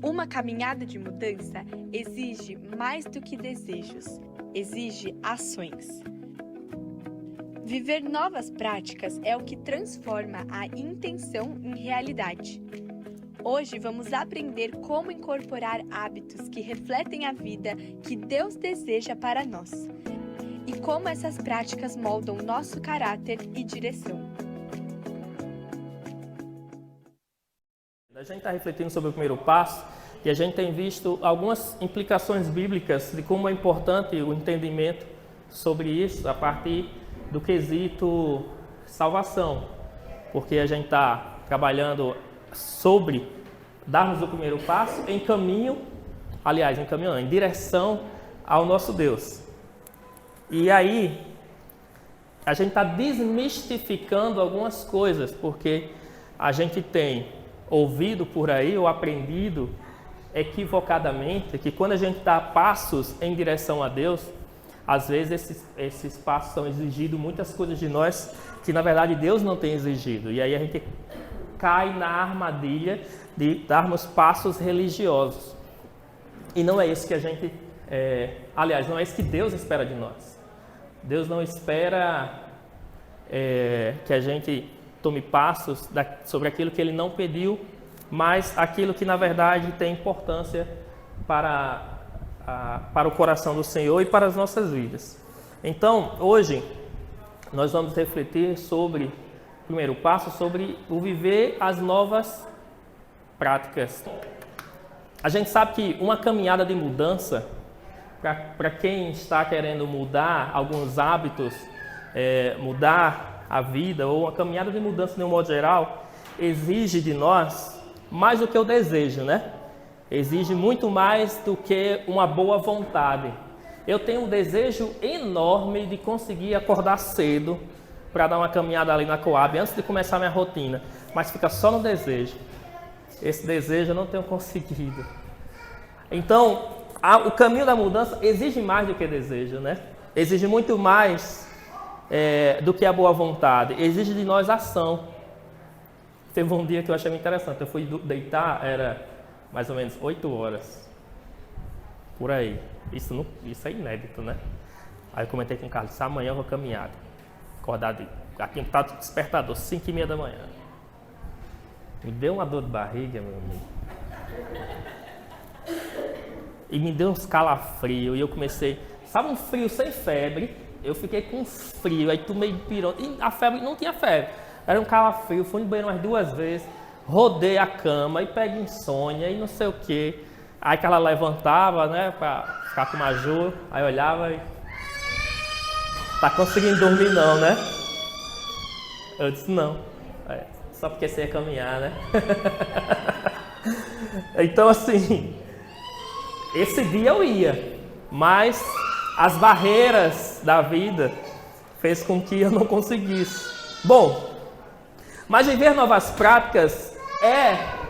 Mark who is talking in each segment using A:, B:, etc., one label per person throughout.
A: Uma caminhada de mudança exige mais do que desejos, exige ações. Viver novas práticas é o que transforma a intenção em realidade. Hoje vamos aprender como incorporar hábitos que refletem a vida que Deus deseja para nós e como essas práticas moldam nosso caráter e direção.
B: A gente está refletindo sobre o primeiro passo e a gente tem visto algumas implicações bíblicas de como é importante o entendimento sobre isso a partir do quesito salvação, porque a gente está trabalhando sobre darmos o primeiro passo em direção ao nosso Deus. E aí, a gente está desmistificando algumas coisas, porque a gente tem ouvido por aí ou aprendido equivocadamente que quando a gente dá passos em direção a Deus, às vezes esses passos são exigidos muitas coisas de nós que na verdade Deus não tem exigido. E aí a gente cai na armadilha de darmos passos religiosos. E não é isso que a gente, não é isso que Deus espera de nós. Deus não espera que a gente tome passos sobre aquilo que Ele não pediu, mas aquilo que na verdade tem importância para o coração do Senhor e para as nossas vidas. Então, hoje, nós vamos refletir sobre o primeiro passo, sobre o viver as novas práticas. A gente sabe que uma caminhada de mudança, para quem está querendo mudar alguns hábitos, mudar a vida, ou uma caminhada de mudança de um modo geral, exige de nós mais do que o desejo, né? Exige muito mais do que uma boa vontade. Eu tenho um desejo enorme de conseguir acordar cedo para dar uma caminhada ali na Coab antes de começar a minha rotina, mas fica só no desejo. Esse desejo eu não tenho conseguido. Então, o caminho da mudança exige mais do que desejo, né? Exige muito mais do que a boa vontade. Exige de nós ação. Teve um dia que eu achei muito interessante. Eu fui deitar, era mais ou menos 8 horas. Por aí. Isso é inédito, né? Aí eu comentei com o Carlos, amanhã eu vou caminhar. Acordado aqui tá despertador, 5h30 da manhã. Me deu uma dor de barriga, meu amigo. E me deu uns calafrios. E eu comecei, sabe, um frio sem febre. Eu fiquei com frio, aí tomei pirona. E a febre, não tinha febre. Era um calafrio, fui no banheiro umas 2 vezes. Rodei a cama e peguei insônia e não sei o que. Aí que ela levantava, né, pra ficar com uma Ju. Aí eu olhava e... Tá conseguindo dormir não, né? Eu disse, não. Só porque você ia caminhar, né? Então, assim... Esse dia eu ia, mas as barreiras da vida fez com que eu não conseguisse. Bom, mas viver novas práticas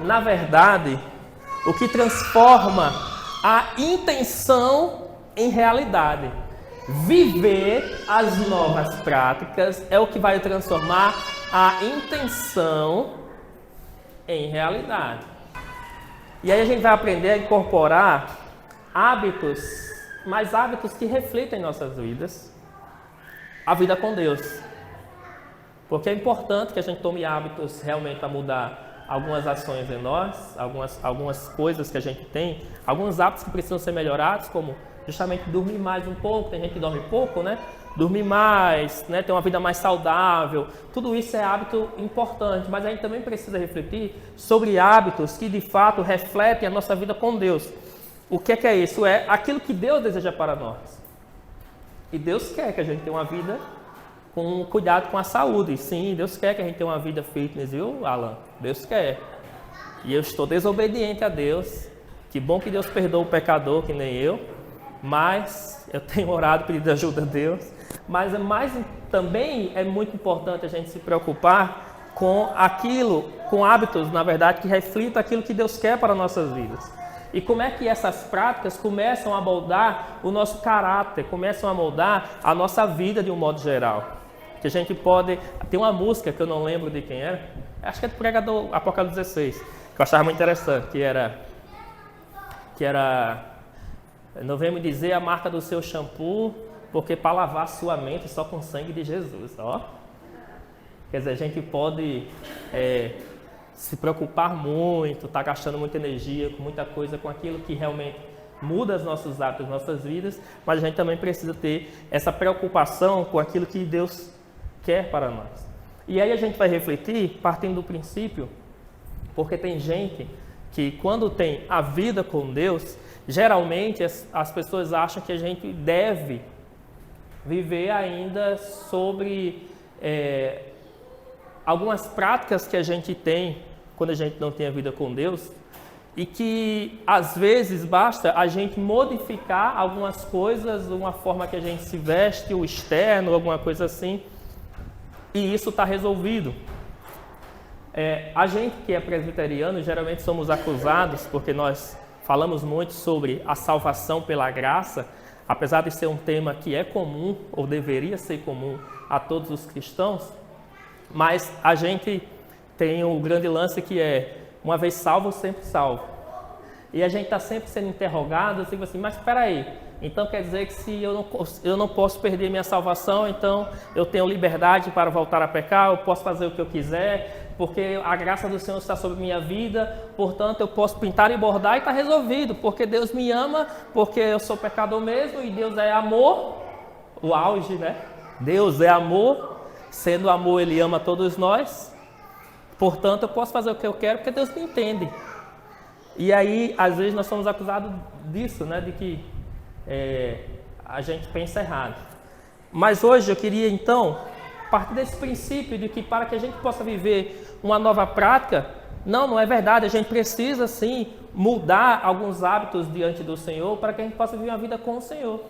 B: na verdade, o que transforma a intenção em realidade. Viver as novas práticas é o que vai transformar a intenção em realidade. E aí a gente vai aprender a incorporar hábitos que refletem em nossas vidas, a vida com Deus. Porque é importante que a gente tome hábitos realmente para mudar algumas ações em nós, algumas coisas que a gente tem, alguns hábitos que precisam ser melhorados, como justamente dormir mais um pouco, tem gente que dorme pouco, né? Dormir mais, né? Ter uma vida mais saudável, tudo isso é hábito importante, mas a gente também precisa refletir sobre hábitos que de fato refletem a nossa vida com Deus. O que é isso? É aquilo que Deus deseja para nós. E Deus quer que a gente tenha uma vida com cuidado com a saúde. Sim, Deus quer que a gente tenha uma vida fitness, viu, Alan? Deus quer. E eu estou desobediente a Deus. Que bom que Deus perdoa o pecador, que nem eu. Mas eu tenho orado, pedido ajuda a Deus. Mas também é muito importante a gente se preocupar com hábitos, na verdade, que reflitam aquilo que Deus quer para nossas vidas. E como é que essas práticas começam a moldar o nosso caráter, começam a moldar a nossa vida de um modo geral. Que a gente pode... Tem uma música que eu não lembro de quem era, acho que é do pregador Apocalipse 16, que eu achava muito interessante, que era que era, não vem me dizer a marca do seu shampoo, porque para lavar sua mente só com o sangue de Jesus, ó. Quer dizer, a gente pode se preocupar muito, tá gastando muita energia com muita coisa, com aquilo que realmente muda os nossos hábitos, nossas vidas, mas a gente também precisa ter essa preocupação com aquilo que Deus quer para nós. E aí a gente vai refletir partindo do princípio, porque tem gente que quando tem a vida com Deus, geralmente as pessoas acham que a gente deve viver ainda sobre algumas práticas que a gente tem quando a gente não tem a vida com Deus, e que às vezes basta a gente modificar algumas coisas, uma forma que a gente se veste, o externo, alguma coisa assim, e isso está resolvido. A gente que é presbiteriano, geralmente somos acusados, porque nós falamos muito sobre a salvação pela graça, apesar de ser um tema que é comum, ou deveria ser comum a todos os cristãos, mas a gente tem um grande lance que é, uma vez salvo, sempre salvo. E a gente está sempre sendo interrogado, assim, mas espera aí, então quer dizer que se eu não posso perder minha salvação, então eu tenho liberdade para voltar a pecar, eu posso fazer o que eu quiser, porque a graça do Senhor está sobre minha vida, portanto eu posso pintar e bordar e está resolvido, porque Deus me ama, porque eu sou pecador mesmo e Deus é amor, o auge, né? Deus é amor, sendo amor Ele ama todos nós, portanto eu posso fazer o que eu quero porque Deus me entende. E aí, às vezes nós somos acusados disso, né? De que a gente pensa errado. Mas hoje eu queria então partir desse princípio de que para que a gente possa viver uma nova prática, não é verdade, a gente precisa sim mudar alguns hábitos diante do Senhor para que a gente possa viver uma vida com o Senhor.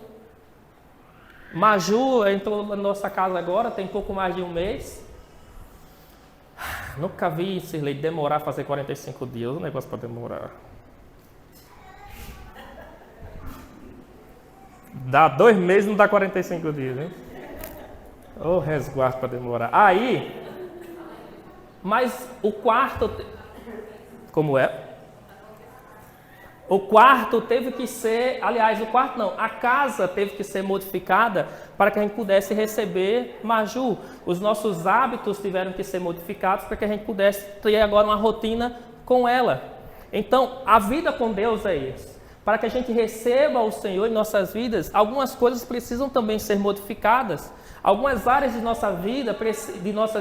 B: Maju entrou na nossa casa agora, tem pouco mais de um mês. Nunca vi Sirlei demorar a fazer 45 dias, um negócio para demorar. Dá 2 meses, não dá 45 dias, hein? Ô, resguardo para demorar. Aí, mas o quarto... Como é? O quarto teve que ser... Aliás, o quarto não. A casa teve que ser modificada para que a gente pudesse receber Maju. Os nossos hábitos tiveram que ser modificados para que a gente pudesse ter agora uma rotina com ela. Então, a vida com Deus é isso. Para que a gente receba o Senhor em nossas vidas, algumas coisas precisam também ser modificadas. Algumas áreas de nossas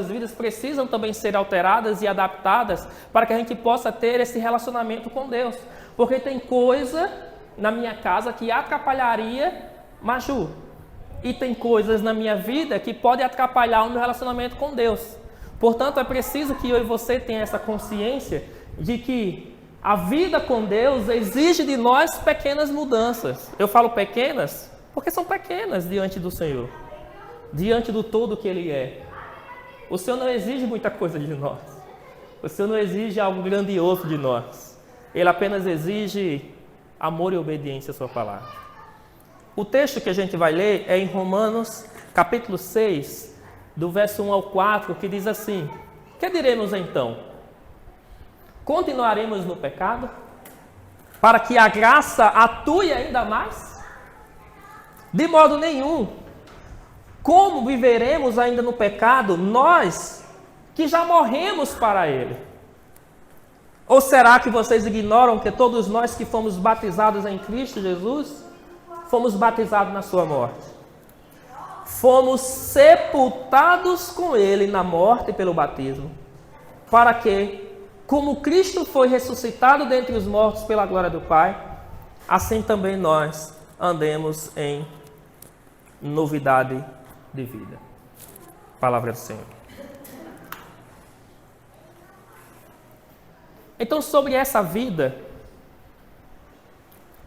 B: vidas precisam também ser alteradas e adaptadas para que a gente possa ter esse relacionamento com Deus. Porque tem coisa na minha casa que atrapalharia Maju. E tem coisas na minha vida que podem atrapalhar o meu relacionamento com Deus. Portanto, é preciso que eu e você tenham essa consciência de que a vida com Deus exige de nós pequenas mudanças. Eu falo pequenas porque são pequenas diante do Senhor, diante do todo que Ele é. O Senhor não exige muita coisa de nós. O Senhor não exige algo grandioso de nós. Ele apenas exige amor e obediência à sua palavra. O texto que a gente vai ler é em Romanos, capítulo 6, do verso 1 ao 4, que diz assim: que diremos então? Continuaremos no pecado, para que a graça atue ainda mais? De modo nenhum. Como viveremos ainda no pecado, nós que já morremos para ele? Ou será que vocês ignoram que todos nós que fomos batizados em Cristo Jesus, fomos batizados na sua morte? Fomos sepultados com ele na morte pelo batismo, para que, como Cristo foi ressuscitado dentre os mortos pela glória do Pai, assim também nós andemos em novidade de vida. Palavra do Senhor. Então, sobre essa vida,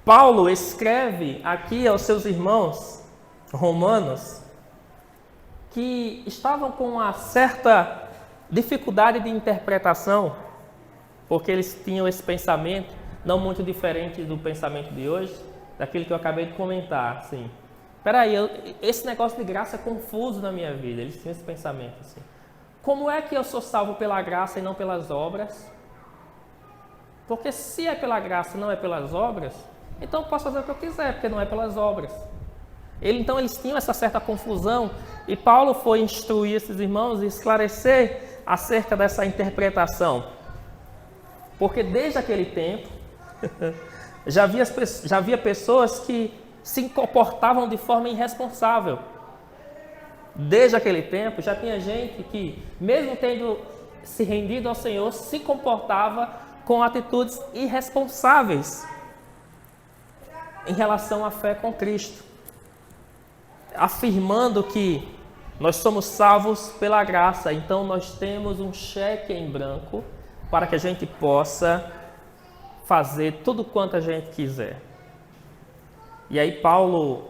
B: Paulo escreve aqui aos seus irmãos romanos que estavam com uma certa dificuldade de interpretação, porque eles tinham esse pensamento, não muito diferente do pensamento de hoje, daquilo que eu acabei de comentar, assim. Peraí, esse negócio de graça é confuso na minha vida. Eles tinham esse pensamento, assim. Como é que eu sou salvo pela graça e não pelas obras? Porque se é pela graça, não é pelas obras, então eu posso fazer o que eu quiser, porque não é pelas obras. Então eles tinham essa certa confusão e Paulo foi instruir esses irmãos e esclarecer acerca dessa interpretação. Porque desde aquele tempo já havia pessoas que se comportavam de forma irresponsável. Desde aquele tempo já tinha gente que, mesmo tendo se rendido ao Senhor, se comportava com atitudes irresponsáveis em relação à fé com Cristo, afirmando que nós somos salvos pela graça, então nós temos um cheque em branco para que a gente possa fazer tudo quanto a gente quiser. E aí Paulo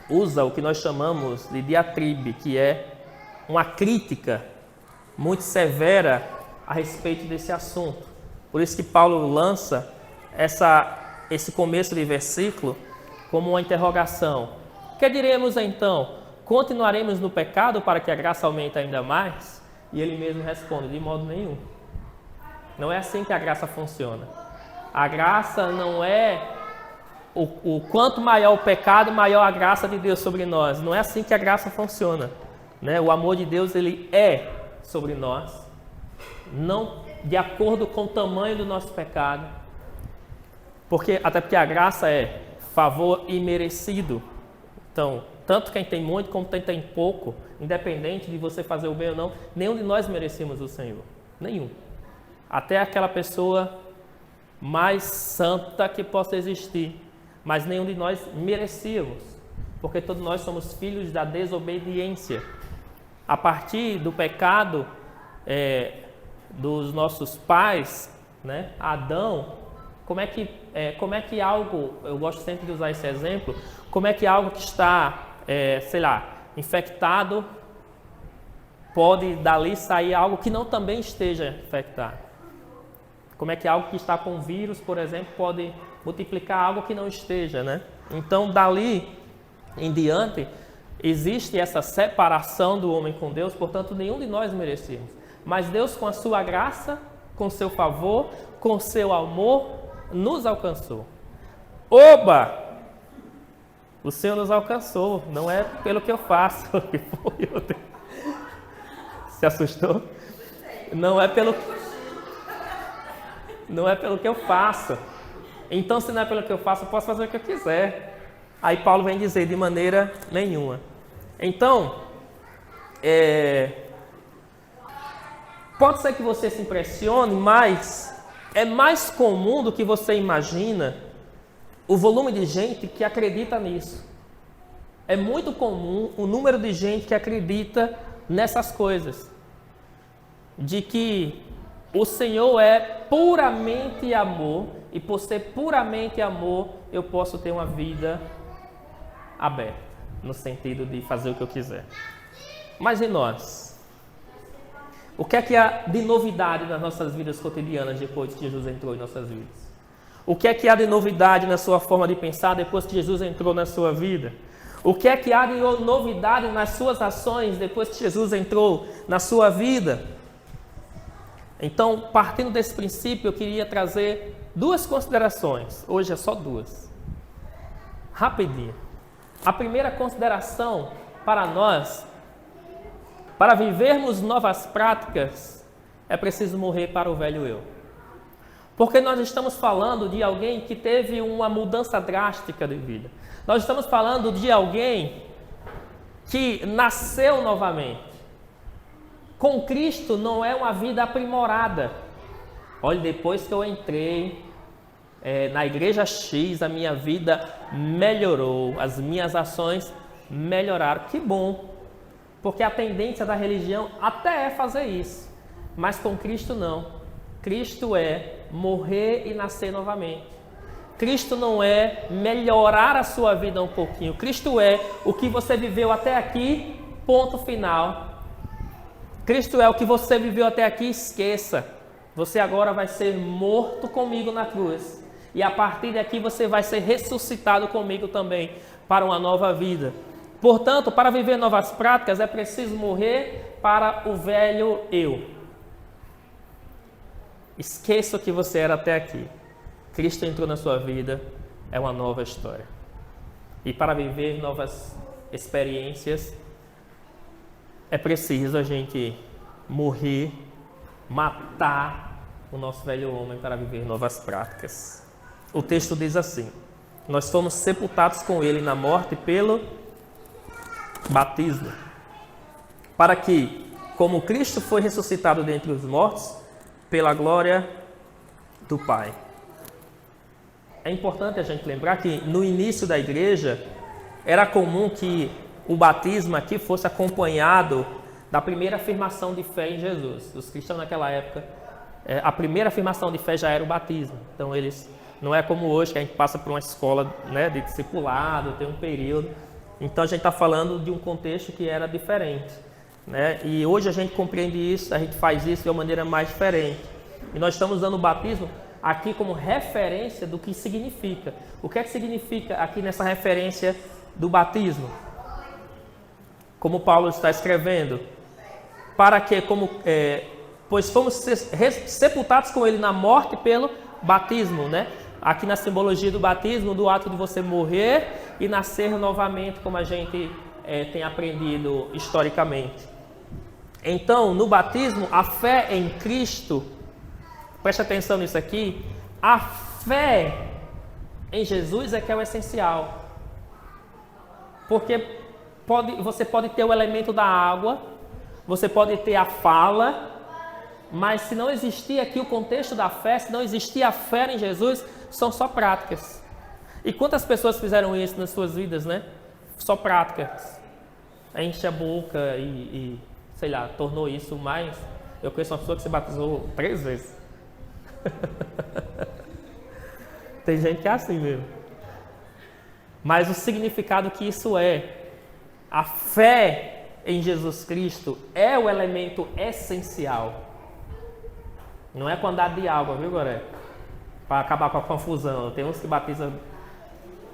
B: usa o que nós chamamos de diatribe, que é uma crítica muito severa a respeito desse assunto. Por isso que Paulo lança esse começo de versículo como uma interrogação. Que diremos então? Continuaremos no pecado para que a graça aumente ainda mais? E ele mesmo responde, de modo nenhum. Não é assim que a graça funciona. A graça não é o quanto maior o pecado, maior a graça de Deus sobre nós. Não é assim que a graça funciona, né? O amor de Deus, ele é sobre nós, não de acordo com o tamanho do nosso pecado, até porque a graça é favor imerecido. Então, tanto quem tem muito como quem tem pouco, independente de você fazer o bem ou não, nenhum de nós merecemos o Senhor, nenhum. Até aquela pessoa mais santa que possa existir, mas nenhum de nós merecíamos, porque todos nós somos filhos da desobediência. A partir do pecado dos nossos pais, né, Adão, como é que algo, eu gosto sempre de usar esse exemplo, como é que algo que está, infectado, pode dali sair algo que não também esteja infectado? Como é que algo que está com vírus, por exemplo, pode multiplicar algo que não esteja, né? Então, dali em diante, existe essa separação do homem com Deus, portanto, nenhum de nós merecemos. Mas Deus, com a sua graça, com o seu favor, com o seu amor, nos alcançou. Oba! O Senhor nos alcançou, não é pelo que eu faço. Se assustou? Não é pelo que eu faço. Então, se não é pelo que eu faço, eu posso fazer o que eu quiser. Aí Paulo vem dizer, de maneira nenhuma. Então, pode ser que você se impressione, mas é mais comum do que você imagina o volume de gente que acredita nisso. É muito comum o número de gente que acredita nessas coisas. De que o Senhor é puramente amor, e por ser puramente amor, eu posso ter uma vida aberta, no sentido de fazer o que eu quiser. Mas e nós? O que é que há de novidade nas nossas vidas cotidianas depois que Jesus entrou em nossas vidas? O que é que há de novidade na sua forma de pensar depois que Jesus entrou na sua vida? O que é que há de novidade nas suas ações depois que Jesus entrou na sua vida? Então, partindo desse princípio, eu queria trazer duas considerações. Hoje é só duas. Rapidinho. A primeira consideração para nós, para vivermos novas práticas, é preciso morrer para o velho eu. Porque nós estamos falando de alguém que teve uma mudança drástica de vida. Nós estamos falando de alguém que nasceu novamente. Com Cristo não é uma vida aprimorada. Olha, depois que eu entrei na igreja X, a minha vida melhorou, as minhas ações melhoraram. Que bom, porque a tendência da religião até é fazer isso, mas com Cristo não. Cristo é morrer e nascer novamente. Cristo não é melhorar a sua vida um pouquinho. Cristo é o que você viveu até aqui, ponto final. Cristo é o que você viveu até aqui, esqueça. Você agora vai ser morto comigo na cruz. E a partir daqui você vai ser ressuscitado comigo também para uma nova vida. Portanto, para viver novas práticas é preciso morrer para o velho eu. Esqueça o que você era até aqui. Cristo entrou na sua vida, é uma nova história. E para viver novas experiências, é preciso a gente morrer, matar o nosso velho homem para viver novas práticas. O texto diz assim: nós fomos sepultados com ele na morte pelo batismo, para que, como Cristo foi ressuscitado dentre os mortos, pela glória do Pai. É importante a gente lembrar que no início da igreja era comum que o batismo aqui fosse acompanhado da primeira afirmação de fé em Jesus. Os cristãos naquela época, a primeira afirmação de fé já era o batismo. Então eles, não é como hoje que a gente passa por uma escola, né, de discipulado, tem um período. Então a gente está falando de um contexto que era diferente, né? E hoje a gente compreende isso, a gente faz isso de uma maneira mais diferente. E nós estamos usando o batismo aqui como referência do que significa. O que é que significa aqui nessa referência do batismo? Como Paulo está escrevendo, para que, pois fomos sepultados com ele na morte pelo batismo, né? Aqui na simbologia do batismo, do ato de você morrer e nascer novamente, como a gente tem aprendido historicamente. Então, no batismo, a fé em Cristo, preste atenção nisso aqui, a fé em Jesus é que é o essencial. Porque você pode ter o elemento da água, você pode ter a fala, mas se não existir aqui o contexto da fé, se não existir a fé em Jesus, são só práticas. E quantas pessoas fizeram isso nas suas vidas, né? Só práticas. Enche a boca e sei lá, tornou isso mais... Eu conheço uma pessoa que se batizou 3 vezes. Tem gente que é assim mesmo. Mas o significado que isso é, a fé em Jesus Cristo é o elemento essencial. Não é quantidade de água, viu, Goré? Para acabar com a confusão. Tem uns que batizam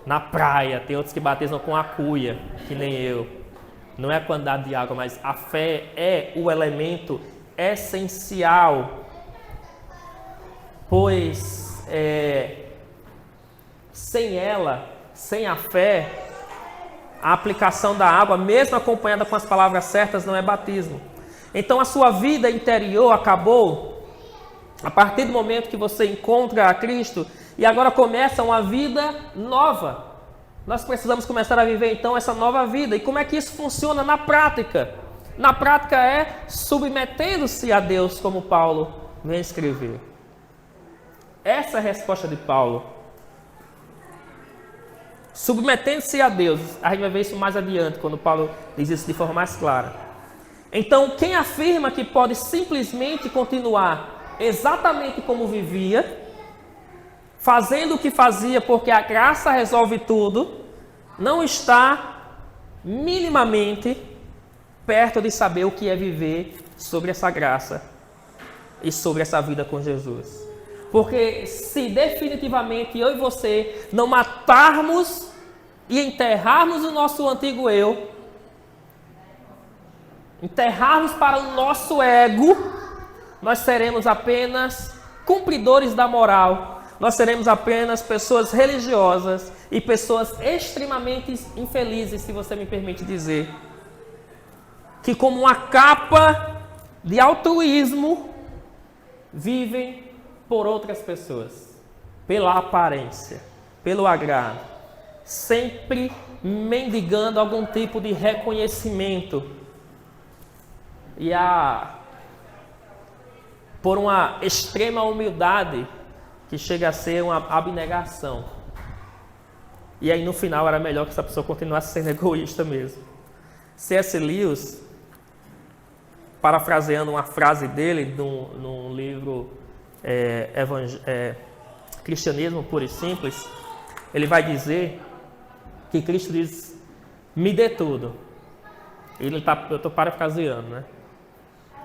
B: na praia, tem outros que batizam com a cuia, que nem eu. Não é a quantidade de água, mas a fé é o elemento essencial. Pois sem ela, sem a fé, a aplicação da água, mesmo acompanhada com as palavras certas, não é batismo. Então a sua vida interior acabou a partir do momento que você encontra a Cristo e agora começa uma vida nova. Nós precisamos começar a viver então essa nova vida. E como é que isso funciona na prática? Na prática é submetendo-se a Deus, como Paulo vem escrever. Essa é a resposta de Paulo. Submetendo-se a Deus. A gente vai ver isso mais adiante, quando Paulo diz isso de forma mais clara. Então, quem afirma que pode simplesmente continuar exatamente como vivia, fazendo o que fazia porque a graça resolve tudo, não está minimamente perto de saber o que é viver sobre essa graça e sobre essa vida com Jesus. Porque se definitivamente eu e você não matarmos e enterrarmos o nosso antigo eu, enterrarmos para o nosso ego, nós seremos apenas cumpridores da moral, nós seremos apenas pessoas religiosas e pessoas extremamente infelizes, se você me permite dizer, que como uma capa de altruísmo vivem por outras pessoas, pela aparência, pelo agrado, sempre mendigando algum tipo de reconhecimento e por uma extrema humildade que chega a ser uma abnegação. E aí no final era melhor que essa pessoa continuasse sendo egoísta mesmo. C.S. Lewis, parafraseando uma frase dele num livro Cristianismo Puro e Simples, ele vai dizer que Cristo diz: me dê tudo. Eu estou parafraseando, né?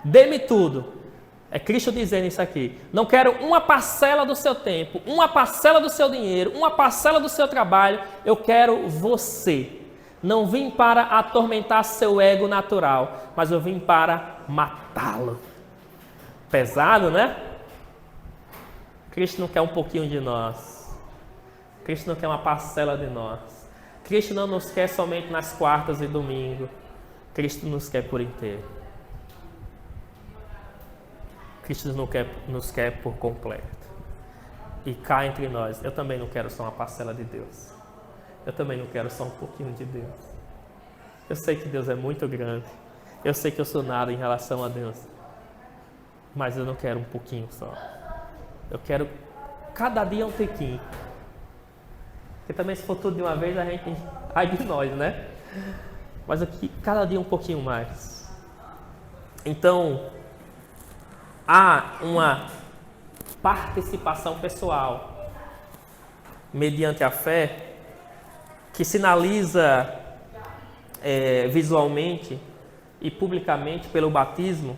B: Dê-me tudo. É Cristo dizendo isso aqui. Não quero uma parcela do seu tempo, uma parcela do seu dinheiro, uma parcela do seu trabalho. Eu quero você. Não vim para atormentar seu ego natural, mas eu vim para matá-lo. Pesado, né? Cristo não quer um pouquinho de nós. Cristo não quer uma parcela de nós. Cristo não nos quer somente nas quartas e domingo. Cristo nos quer por inteiro. Cristo nos quer por completo. E cá entre nós, eu também não quero só uma parcela de Deus. Eu também não quero só um pouquinho de Deus. Eu sei que Deus é muito grande. Eu sei que eu sou nada em relação a Deus. Mas eu não quero um pouquinho só. Eu quero cada dia um tiquinho. Porque também se for tudo de uma vez, a gente... ai de nós, né? Mas aqui, cada dia um pouquinho mais. Então, há uma participação pessoal mediante a fé que sinaliza visualmente e publicamente pelo batismo,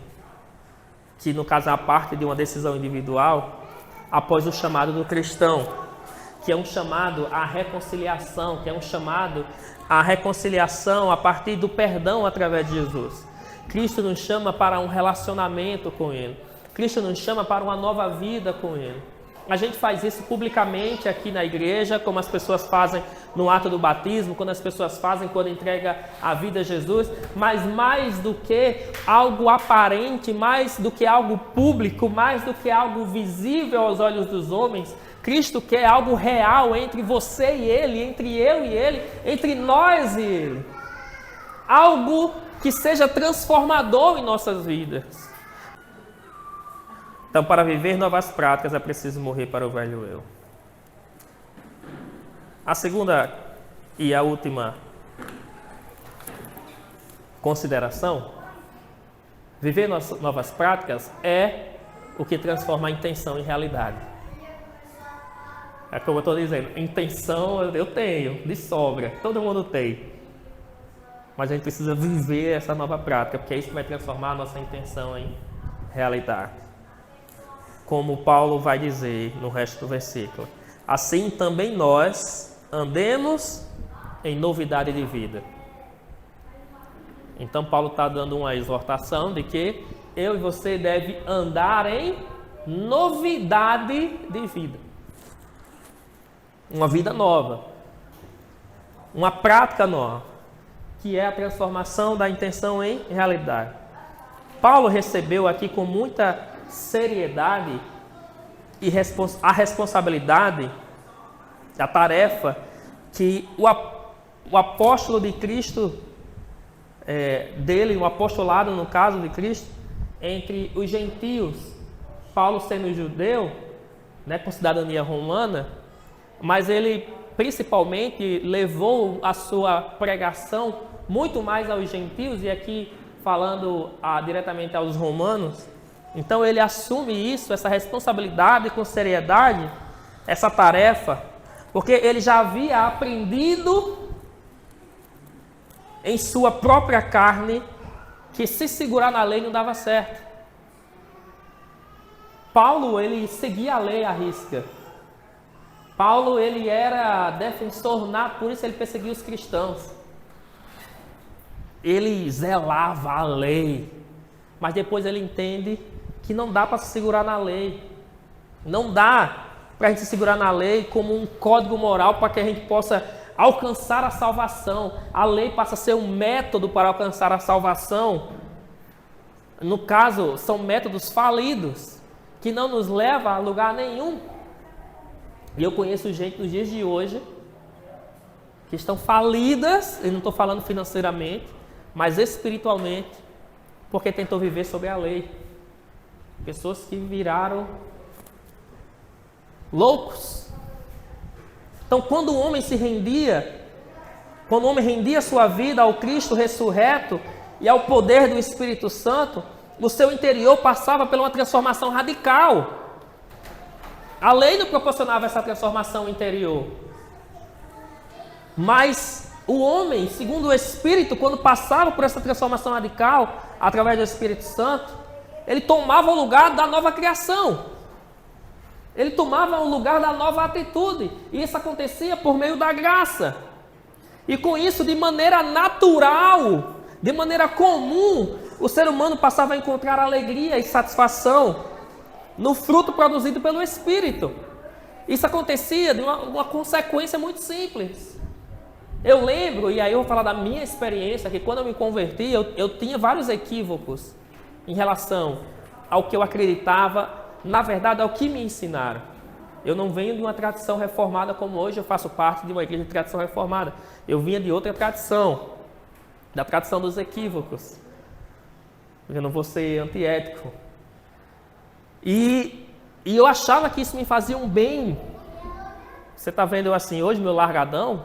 B: que no caso é a parte de uma decisão individual, após o chamado do cristão, que é um chamado à reconciliação, que é um chamado à reconciliação a partir do perdão através de Jesus. Cristo nos chama para um relacionamento com Ele. Cristo nos chama para uma nova vida com Ele. A gente faz isso publicamente aqui na igreja, como as pessoas fazem no ato do batismo, quando as pessoas fazem quando entrega a vida a Jesus, mas mais do que algo aparente, mais do que algo público, mais do que algo visível aos olhos dos homens, Cristo quer algo real entre você e Ele, entre eu e Ele, entre nós e Ele. Algo que seja transformador em nossas vidas. Então, para viver novas práticas, é preciso morrer para o velho eu. A segunda e a última consideração, viver novas práticas é o que transforma a intenção em realidade. É como eu estou dizendo, intenção eu tenho, de sobra, todo mundo tem. Mas a gente precisa viver essa nova prática, porque é isso que vai transformar a nossa intenção em realidade. Como Paulo vai dizer no resto do versículo. Assim também nós andemos em novidade de vida. Então Paulo está dando uma exortação de que eu e você deve andar em novidade de vida. Uma vida nova. Uma prática nova. Que é a transformação da intenção em realidade. Paulo recebeu aqui com muita seriedade e a responsabilidade, a tarefa que o apóstolo de Cristo, o apostolado no caso de Cristo, entre os gentios, Paulo sendo judeu, né, com cidadania romana, mas ele principalmente levou a sua pregação muito mais aos gentios, e aqui falando diretamente aos romanos. Então ele assume isso, essa responsabilidade com seriedade, essa tarefa, porque ele já havia aprendido em sua própria carne que se segurar na lei não dava certo. Paulo, ele seguia a lei à risca. Paulo, ele era defensor por isso ele perseguia os cristãos. Ele zelava a lei, mas depois ele entende que não dá para se segurar na lei. Não dá para a gente se segurar na lei como um código moral para que a gente possa alcançar a salvação. A lei passa a ser um método para alcançar a salvação. No caso, são métodos falidos, que não nos levam a lugar nenhum. E eu conheço gente nos dias de hoje que estão falidas, eu não estou falando financeiramente, mas espiritualmente, porque tentou viver sob a lei. Pessoas que viraram loucos. Então, quando o homem se rendia, quando o homem rendia sua vida ao Cristo ressurreto e ao poder do Espírito Santo, o seu interior passava por uma transformação radical. A lei não proporcionava essa transformação interior. Mas o homem, segundo o Espírito, quando passava por essa transformação radical, através do Espírito Santo, ele tomava o lugar da nova criação. Ele tomava o lugar da nova atitude. E isso acontecia por meio da graça. E com isso, de maneira natural, de maneira comum, o ser humano passava a encontrar alegria e satisfação no fruto produzido pelo Espírito. Isso acontecia de uma consequência muito simples. Eu lembro, e aí eu vou falar da minha experiência, que quando eu me converti, eu tinha vários equívocos em relação ao que eu acreditava, na verdade, ao que me ensinaram. Eu não venho de uma tradição reformada como hoje eu faço parte de uma igreja de tradição reformada. Eu vinha de outra tradição, da tradição dos equívocos. Eu não vou ser antiético. E eu achava que isso me fazia um bem. Você está vendo eu assim hoje, meu largadão?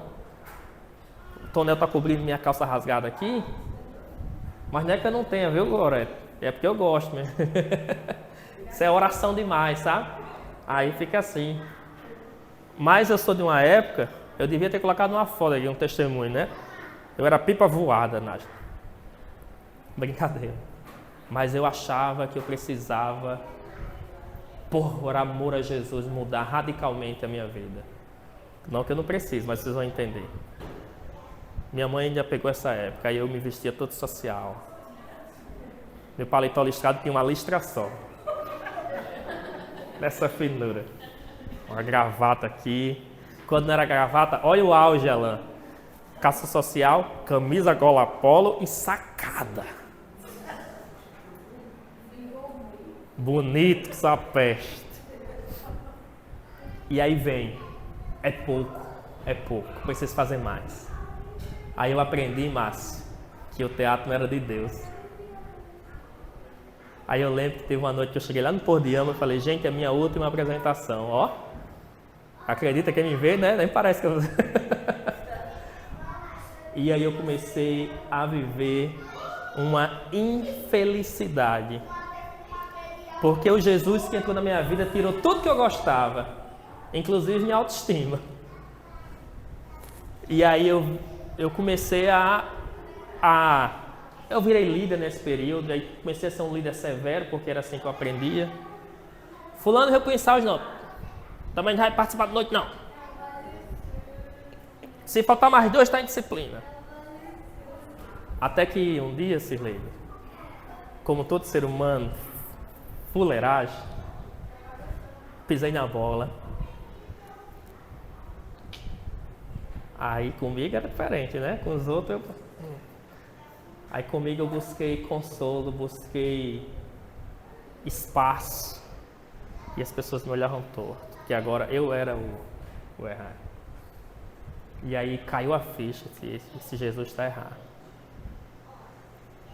B: O tonel está cobrindo minha calça rasgada aqui. Mas não é que eu não tenha, viu, Glória? É porque eu gosto mesmo. Isso é oração demais, sabe? Aí fica assim. Mas eu sou de uma época, eu devia ter colocado uma foto aqui, um testemunho, né? Eu era pipa voada, Nádia. Brincadeira. Mas eu achava que eu precisava, por amor a Jesus, mudar radicalmente a minha vida. Não que eu não preciso, mas vocês vão entender. Minha mãe ainda pegou essa época, aí eu me vestia todo social. Meu paletó listrado tinha uma listra só. Nessa finura. Uma gravata aqui. Quando não era gravata, olha o auge, Alain. Calça social, camisa gola polo e sacada. Bonito que só peste. E aí vem. É pouco. Preciso fazer mais. Aí eu aprendi, Márcio, que o teatro não era de Deus. Aí eu lembro que teve uma noite que eu cheguei lá no Pordiama e falei, gente, é a minha última apresentação, ó. Acredita quem me vê, né? Nem parece que eu... E aí eu comecei a viver uma infelicidade. Porque o Jesus que entrou na minha vida tirou tudo que eu gostava, inclusive minha autoestima. E aí eu comecei eu virei líder nesse período, aí comecei a ser um líder severo, porque era assim que eu aprendia. Fulano reconheceu hoje não. Também não vai participar da noite, não. Se faltar mais 2, está em disciplina. Até que um dia, Sirlene, como todo ser humano, fuleiragem, pisei na bola. Aí comigo era diferente, né? Com os outros Aí comigo eu busquei consolo, busquei espaço. E as pessoas me olhavam torto. Que agora eu era o errado. E aí caiu a ficha, se Jesus está errado.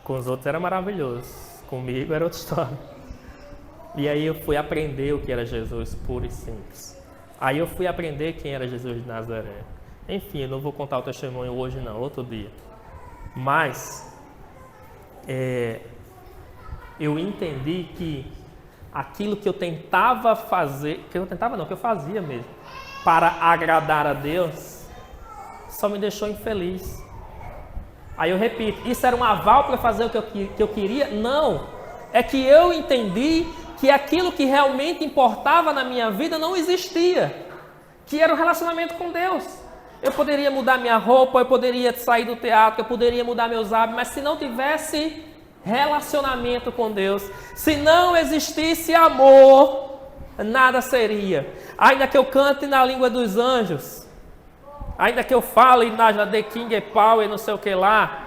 B: Com os outros era maravilhoso. Comigo era outra história. E aí eu fui aprender o que era Jesus, puro e simples. Aí eu fui aprender quem era Jesus de Nazaré. Enfim, eu não vou contar o testemunho hoje não, outro dia. Mas eu entendi que aquilo que eu tentava fazer, que eu fazia mesmo, para agradar a Deus, só me deixou infeliz. Aí eu repito, isso era um aval para fazer o que eu queria? Não, é que eu entendi que aquilo que realmente importava na minha vida não existia, que era o relacionamento com Deus. Eu poderia mudar minha roupa, eu poderia sair do teatro, eu poderia mudar meus hábitos, mas se não tivesse relacionamento com Deus, se não existisse amor, nada seria. Ainda que eu cante na língua dos anjos, ainda que eu fale na The King Power, não sei o que lá,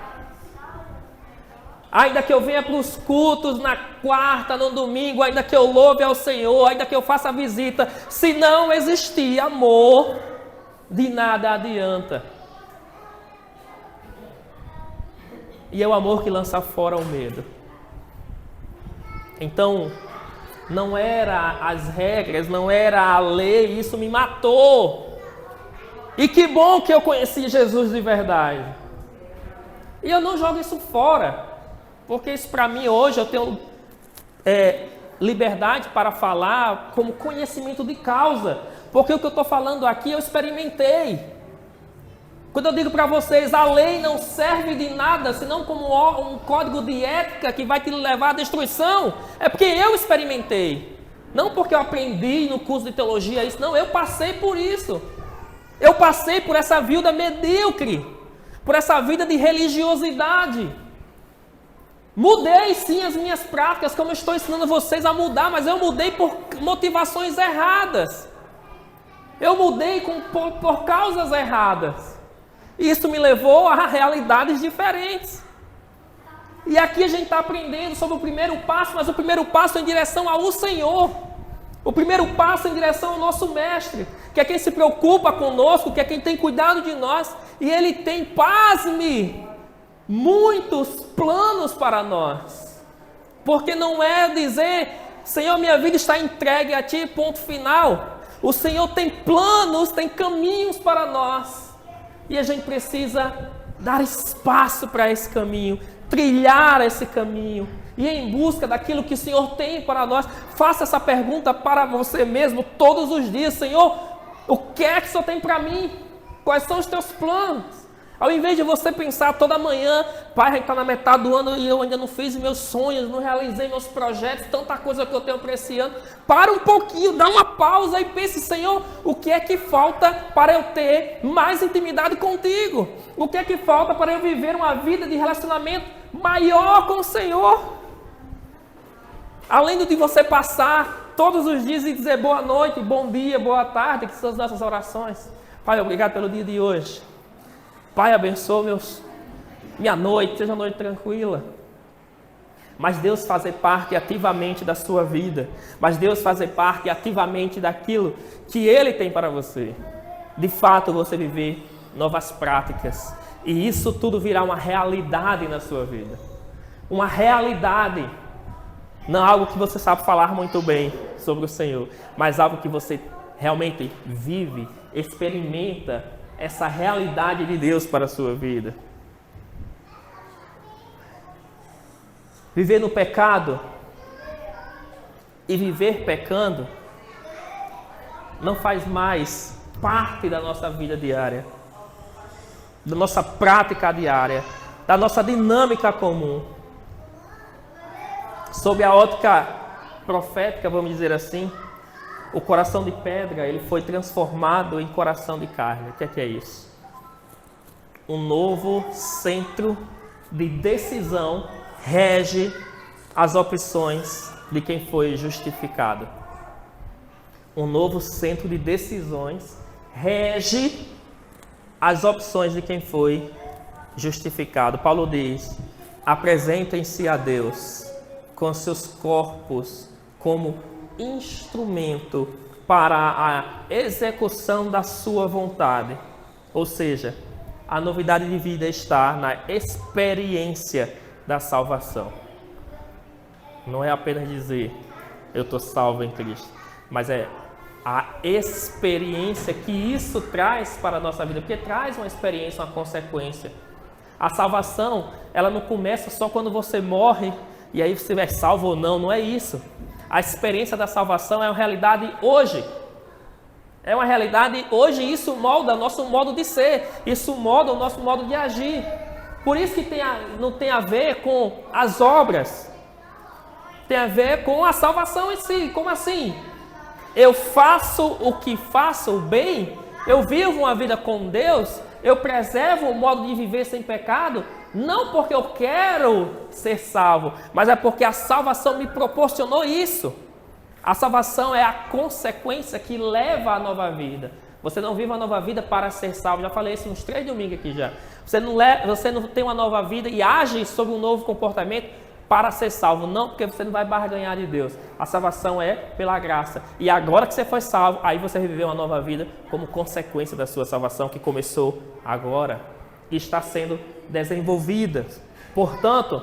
B: ainda que eu venha para os cultos na quarta, no domingo, ainda que eu louve ao Senhor, ainda que eu faça a visita, se não existir amor, de nada adianta. E é o amor que lança fora o medo. Então, não era as regras, não era a lei, isso me matou. E que bom que eu conheci Jesus de verdade. E eu não jogo isso fora, porque isso para mim hoje eu tenho liberdade para falar como conhecimento de causa. Porque o que eu estou falando aqui eu experimentei. Quando eu digo para vocês, a lei não serve de nada, senão como um código de ética que vai te levar à destruição, é porque eu experimentei. Não porque eu aprendi no curso de teologia isso, não, eu passei por isso. Eu passei por essa vida medíocre, por essa vida de religiosidade. Mudei sim as minhas práticas, como eu estou ensinando vocês a mudar, mas eu mudei por motivações erradas. Eu mudei por causas erradas. E isso me levou a realidades diferentes. E aqui a gente está aprendendo sobre o primeiro passo, mas o primeiro passo é em direção ao Senhor. O primeiro passo é em direção ao nosso Mestre, que é quem se preocupa conosco, que é quem tem cuidado de nós. E Ele tem, pasme, muitos planos para nós. Porque não é dizer, Senhor, minha vida está entregue a Ti, ponto final. O Senhor tem planos, tem caminhos para nós. E a gente precisa dar espaço para esse caminho, trilhar esse caminho, e em busca daquilo que o Senhor tem para nós. Faça essa pergunta para você mesmo todos os dias: Senhor, o que é que o Senhor tem para mim? Quais são os teus planos? Ao invés de você pensar toda manhã, pai, a gente está na metade do ano e eu ainda não fiz meus sonhos, não realizei meus projetos, tanta coisa que eu tenho para esse ano. Para um pouquinho, dá uma pausa e pense: Senhor, o que é que falta para eu ter mais intimidade contigo? O que é que falta para eu viver uma vida de relacionamento maior com o Senhor? Além de você passar todos os dias e dizer boa noite, bom dia, boa tarde, que são as nossas orações. Pai, obrigado pelo dia de hoje. Pai, abençoa minha noite, seja uma noite tranquila. Mas Deus fazer parte ativamente da sua vida. Mas Deus fazer parte ativamente daquilo que Ele tem para você. De fato, você viver novas práticas. E isso tudo virá uma realidade na sua vida. Uma realidade. Não algo que você sabe falar muito bem sobre o Senhor, mas algo que você realmente vive, experimenta essa realidade de Deus para a sua vida. Viver no pecado e viver pecando não faz mais parte da nossa vida diária, da nossa prática diária, da nossa dinâmica comum. Sob a ótica profética, vamos dizer assim, o coração de pedra ele foi transformado em coração de carne. O que é isso? Um novo centro de decisão rege as opções de quem foi justificado. Um novo centro de decisões rege as opções de quem foi justificado. Paulo diz: apresentem-se a Deus com seus corpos como instrumento para a execução da sua vontade. Ou seja, a novidade de vida está na experiência da salvação. Não é apenas dizer eu estou salvo em Cristo, mas é a experiência que isso traz para a nossa vida, porque traz uma experiência, uma consequência. A salvação, ela não começa só quando você morre e aí você é salvo ou não, não é isso. A experiência da salvação é uma realidade hoje. É uma realidade hoje e isso molda o nosso modo de ser. Isso molda o nosso modo de agir. Por isso que não tem a ver com as obras. Tem a ver com a salvação em si. Como assim? Eu faço o que faço bem? Eu vivo uma vida com Deus? Eu preservo o modo de viver sem pecado? Não porque eu quero ser salvo, mas é porque a salvação me proporcionou isso. A salvação é a consequência que leva à nova vida. Você não vive uma nova vida para ser salvo. Já falei isso uns 3 domingos aqui já. Você não tem uma nova vida e age sobre um novo comportamento para ser salvo. Não, porque você não vai barganhar de Deus. A salvação é pela graça. E agora que você foi salvo, aí você viveu uma nova vida como consequência da sua salvação que começou agora e está sendo desenvolvida. Portanto,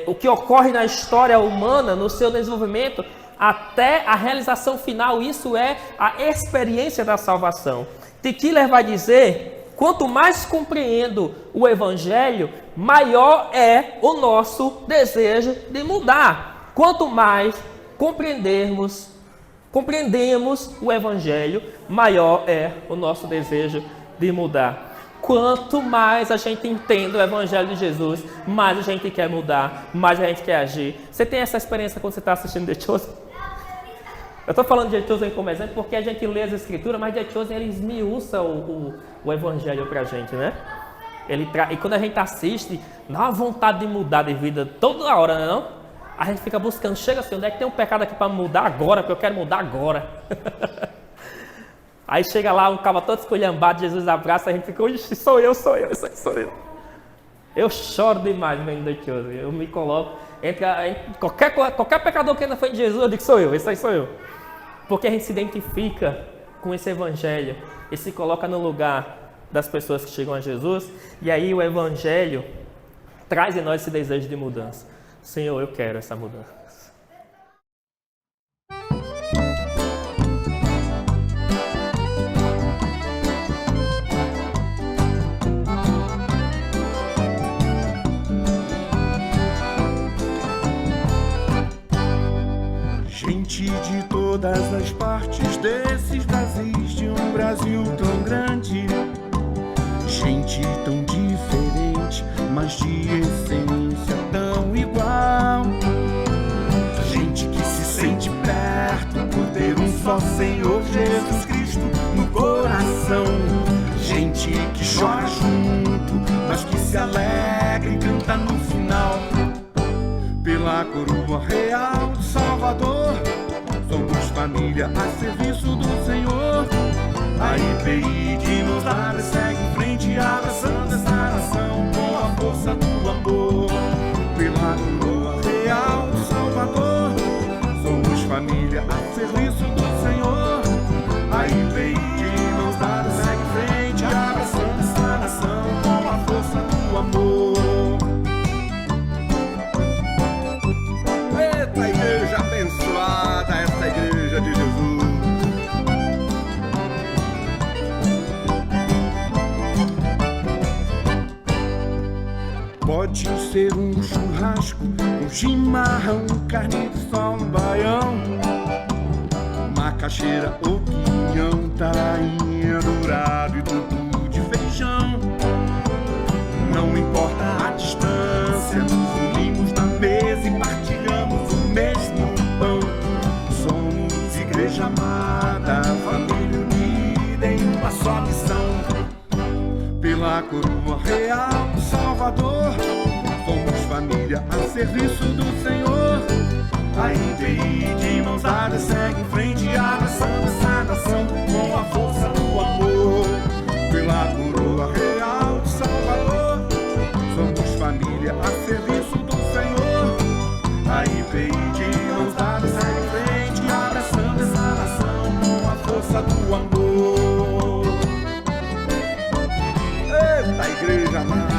B: o que ocorre na história humana, no seu desenvolvimento, até a realização final, isso é a experiência da salvação. Tiller vai dizer: quanto mais compreendo o Evangelho, maior é o nosso desejo de mudar. Quanto mais compreendemos o Evangelho, maior é o nosso desejo de mudar. Quanto mais a gente entende o Evangelho de Jesus, mais a gente quer mudar, mais a gente quer agir. Você tem essa experiência quando você está assistindo The Chosen? Eu estou falando de The Chosen como exemplo porque a gente lê as Escrituras, mas The Chosen ele esmiuça o Evangelho para a gente, né? E quando a gente assiste, dá uma vontade de mudar de vida toda hora, não? A gente fica buscando, chega assim, onde é que tem um pecado aqui para mudar agora, porque eu quero mudar agora. Aí chega lá, um cara todo esculhambado, Jesus abraça, a gente fica, ixi, sou eu, isso aí sou eu. Eu choro demais, meu noitioso. Eu me coloco, qualquer pecador que ainda foi em Jesus, eu digo, sou eu, esse aí sou eu. Porque a gente se identifica com esse evangelho e se coloca no lugar das pessoas que chegam a Jesus, e aí o evangelho traz em nós esse desejo de mudança. Senhor, eu quero essa mudança.
C: Gente de todas as partes desses Brasis, de um Brasil tão grande, gente tão diferente, mas de essência tão igual. Gente que se sente perto por ter um só Senhor Jesus Cristo no coração. Gente que chora junto, mas que se alegra e canta no final. Pela coroa real de Salvador, somos família a serviço do Senhor. A IPI de Mãos Dadas segue em frente, abraçando essa nação com a força do amor. Pela coroa real de Salvador, somos família a serviço do Senhor. A IPI de Mãos Dadas segue em frente, abraçando essa nação com a força do amor. Eita, igreja abençoada, essa igreja de Jesus. Pode ser um churrasco, um chimarrão, carne de sol, um baião, macaxeira ou pinhão, tainha, dourado e tudo de feijão. Não importa a distância, nos unimos na mesa e partilhamos o mesmo pão. Somos igreja amada, família unida em uma só missão. Pela coroa real do Salvador, somos família a serviço do Senhor. A IPI de Mãos Dadas segue em frente, abraçando essa nação com a força do amor. Pela coroa real do Salvador, somos família a serviço do Senhor. A IPI de Mãos Dadas segue em frente, abraçando essa nação com a força do amor. Eita, igreja amada.